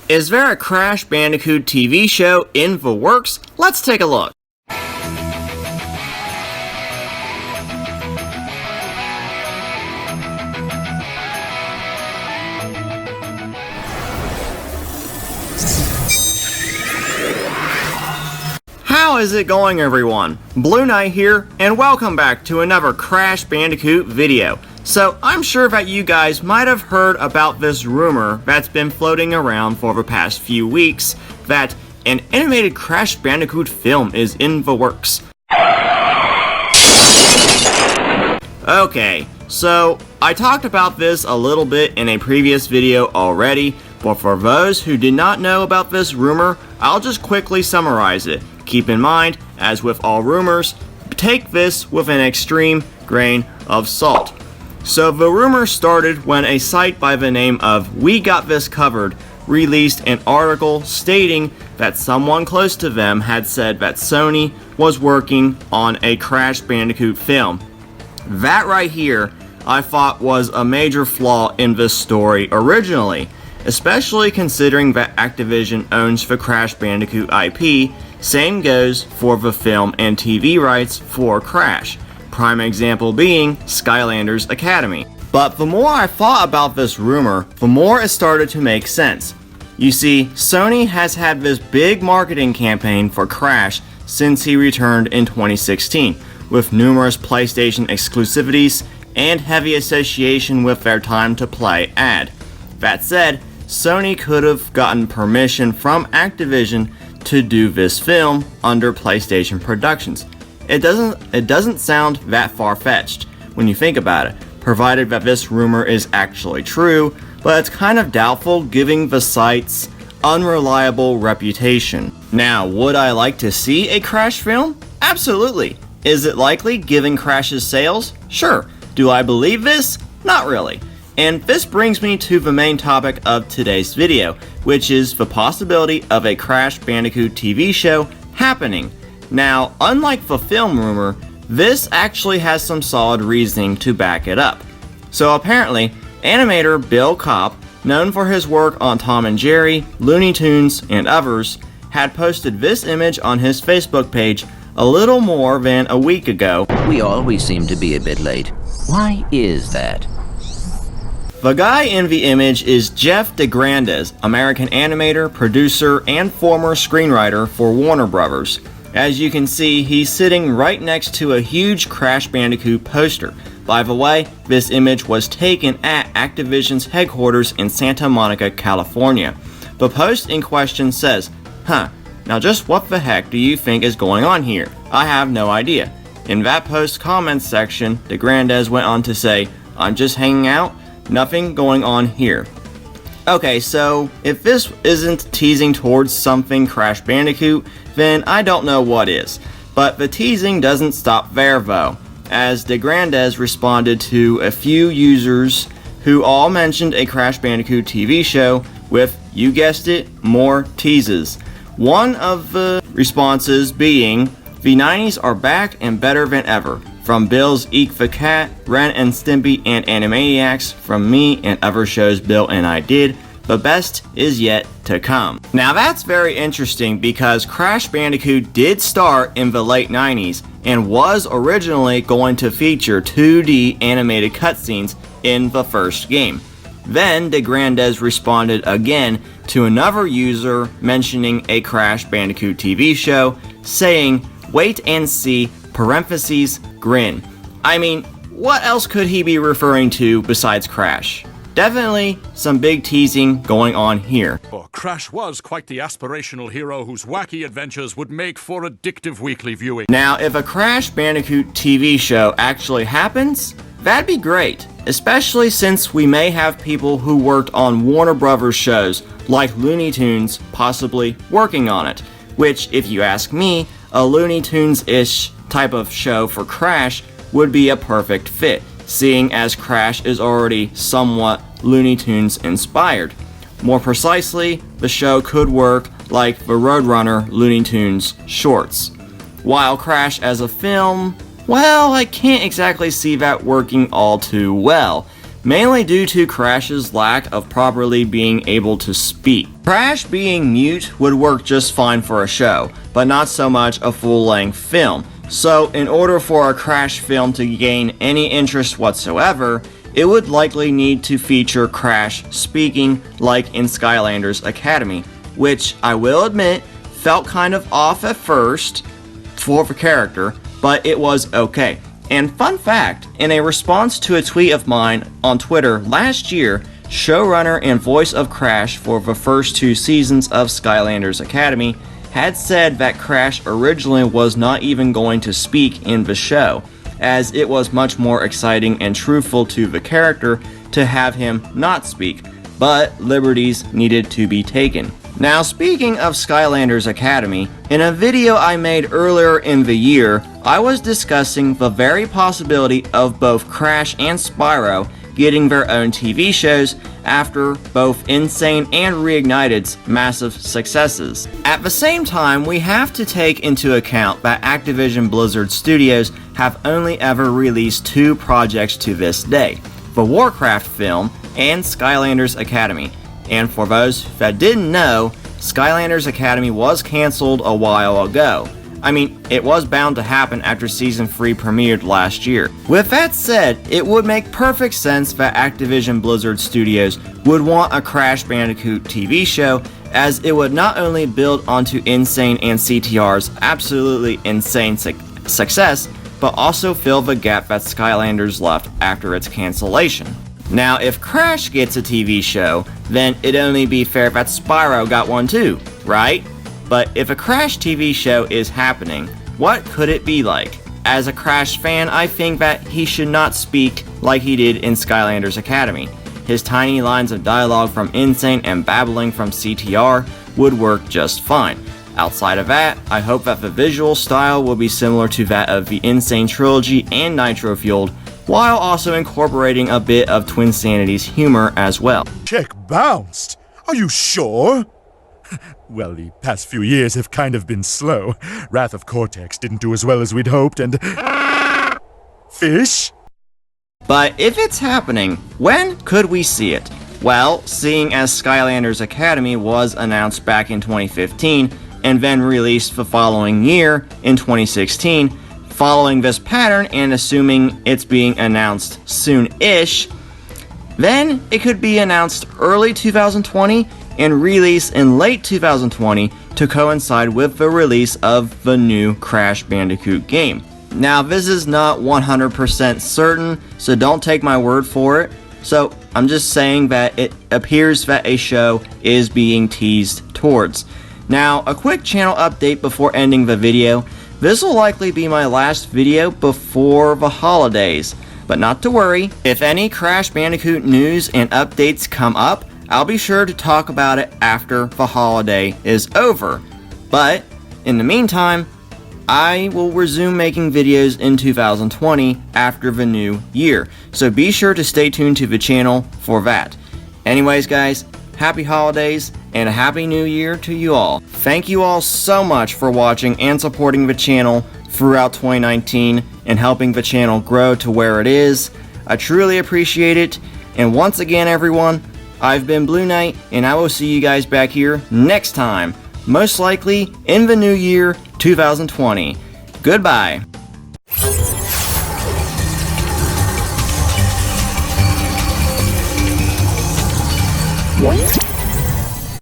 Is there a Crash Bandicoot TV show in the works? Let's take a look. How is it going, everyone? Blueknight here, and welcome back to another Crash Bandicoot video. So, I'm sure that you guys might have heard about this rumor that's been floating around for the past few weeks that an animated Crash Bandicoot film is in the works. Okay, so I talked about this a little bit in a previous video already, but for those who did not know about this rumor, I'll just quickly summarize it. Keep in mind, as with all rumors, take this with an extreme grain of salt. So the rumor started when a site by the name of We Got This Covered released an article stating that someone close to them had said that Sony was working on a Crash Bandicoot film. That right here, I thought was a major flaw in this story originally, especially considering that Activision owns the Crash Bandicoot IP. Same goes for the film and TV rights for Crash. Prime example being Skylanders Academy. But the more I thought about this rumor, the more it started to make sense. You see, Sony has had this big marketing campaign for Crash since he returned in 2016, with numerous PlayStation exclusivities and heavy association with their Time to Play ad. That said, Sony could have gotten permission from Activision to do this film under PlayStation Productions. It doesn't sound that far-fetched when you think about it, provided that this rumor is actually true, but it's kind of doubtful given the site's unreliable reputation. Now, would I like to see a Crash film? Absolutely. Is it likely given Crash's sales? Sure. Do I believe this? Not really. And this brings me to the main topic of today's video, which is the possibility of a Crash Bandicoot TV show happening. Now, unlike the film rumor, this actually has some solid reasoning to back it up. So apparently, animator Bill Kopp, known for his work on Tom and Jerry, Looney Tunes, and others, had posted this image on his Facebook page a little more than a week ago. We always seem to be a bit late. Why is that? The guy in the image is Jeff DeGrandes, American animator, producer, and former screenwriter for Warner Brothers. As you can see, he's sitting right next to a huge Crash Bandicoot poster. By the way, this image was taken at Activision's headquarters in Santa Monica, California. The post in question says, now just what the heck do you think is going on here? I have no idea. In that post comments section, DeGrandes went on to say, I'm just hanging out, nothing going on here. Okay, so if this isn't teasing towards something Crash Bandicoot, then I don't know what is. But the teasing doesn't stop there though, as DeGrandes responded to a few users who all mentioned a Crash Bandicoot TV show with, you guessed it, more teases. One of the responses being, the 90s are back and better than ever. From Bill's Eek the Cat, Ren and Stimpy, and Animaniacs, from me and other shows Bill and I did, the best is yet to come. Now that's very interesting because Crash Bandicoot did start in the late 90s and was originally going to feature 2D animated cutscenes in the first game. Then DeGrandes responded again to another user mentioning a Crash Bandicoot TV show, saying, wait and see, parentheses, grin. I mean, what else could he be referring to besides Crash? Definitely some big teasing going on here. Oh, Crash was quite the aspirational hero whose wacky adventures would make for addictive weekly viewing. Now, if a Crash Bandicoot TV show actually happens, that'd be great, especially since we may have people who worked on Warner Brothers shows like Looney Tunes possibly working on it, which, if you ask me, a Looney Tunes-ish type of show for Crash would be a perfect fit, seeing as Crash is already somewhat Looney Tunes inspired. More precisely, the show could work like the Roadrunner Looney Tunes shorts. While Crash as a film, well, I can't exactly see that working all too well, mainly due to Crash's lack of properly being able to speak. Crash being mute would work just fine for a show, but not so much a full-length film. So in order for a Crash film to gain any interest whatsoever, it would likely need to feature Crash speaking like in Skylanders Academy, which I will admit felt kind of off at first for the character, but it was okay. And fun fact, in a response to a tweet of mine on Twitter last year, showrunner and voice of Crash for the first 2 seasons of Skylanders Academy had said that Crash originally was not even going to speak in the show, as it was much more exciting and truthful to the character to have him not speak, but liberties needed to be taken. Now, speaking of Skylanders Academy, in a video I made earlier in the year, I was discussing the very possibility of both Crash and Spyro getting their own TV shows after both Insane and Reignited's massive successes. At the same time, we have to take into account that Activision Blizzard Studios have only ever released 2 projects to this day, the Warcraft film and Skylanders Academy. And for those that didn't know, Skylanders Academy was cancelled a while ago. I mean, it was bound to happen after Season 3 premiered last year. With that said, it would make perfect sense that Activision Blizzard Studios would want a Crash Bandicoot TV show, as it would not only build onto Insane and CTR's absolutely insane success, but also fill the gap that Skylanders left after its cancellation. Now, if Crash gets a TV show, then it'd only be fair that Spyro got one too, right? But if a Crash TV show is happening, what could it be like? As a Crash fan, I think that he should not speak like he did in Skylanders Academy. His tiny lines of dialogue from Insane and babbling from CTR would work just fine. Outside of that, I hope that the visual style will be similar to that of the Insane trilogy and Nitro Fueled, while also incorporating a bit of Twinsanity's humor as well. Check bounced. Are you sure? Well, the past few years have kind of been slow. Wrath of Cortex didn't do as well as we'd hoped, and... Fish? But if it's happening, when could we see it? Well, seeing as Skylanders Academy was announced back in 2015, and then released the following year, in 2016, following this pattern and assuming it's being announced soon-ish, then it could be announced early 2020 and released in late 2020 to coincide with the release of the new Crash Bandicoot game. Now, this is not 100% certain, so don't take my word for it. So I'm just saying that it appears that a show is being teased towards. Now, a quick channel update before ending the video. This will likely be my last video before the holidays, but not to worry. If any Crash Bandicoot news and updates come up, I'll be sure to talk about it after the holiday is over. But in the meantime, I will resume making videos in 2020 after the new year, so be sure to stay tuned to the channel for that. Anyways guys, happy holidays and a happy new year to you all. Thank you all so much for watching and supporting the channel throughout 2019 and helping the channel grow to where it is. I truly appreciate it, and once again everyone, I've been Blueknight, and I will see you guys back here next time, most likely in the new year 2020. Goodbye.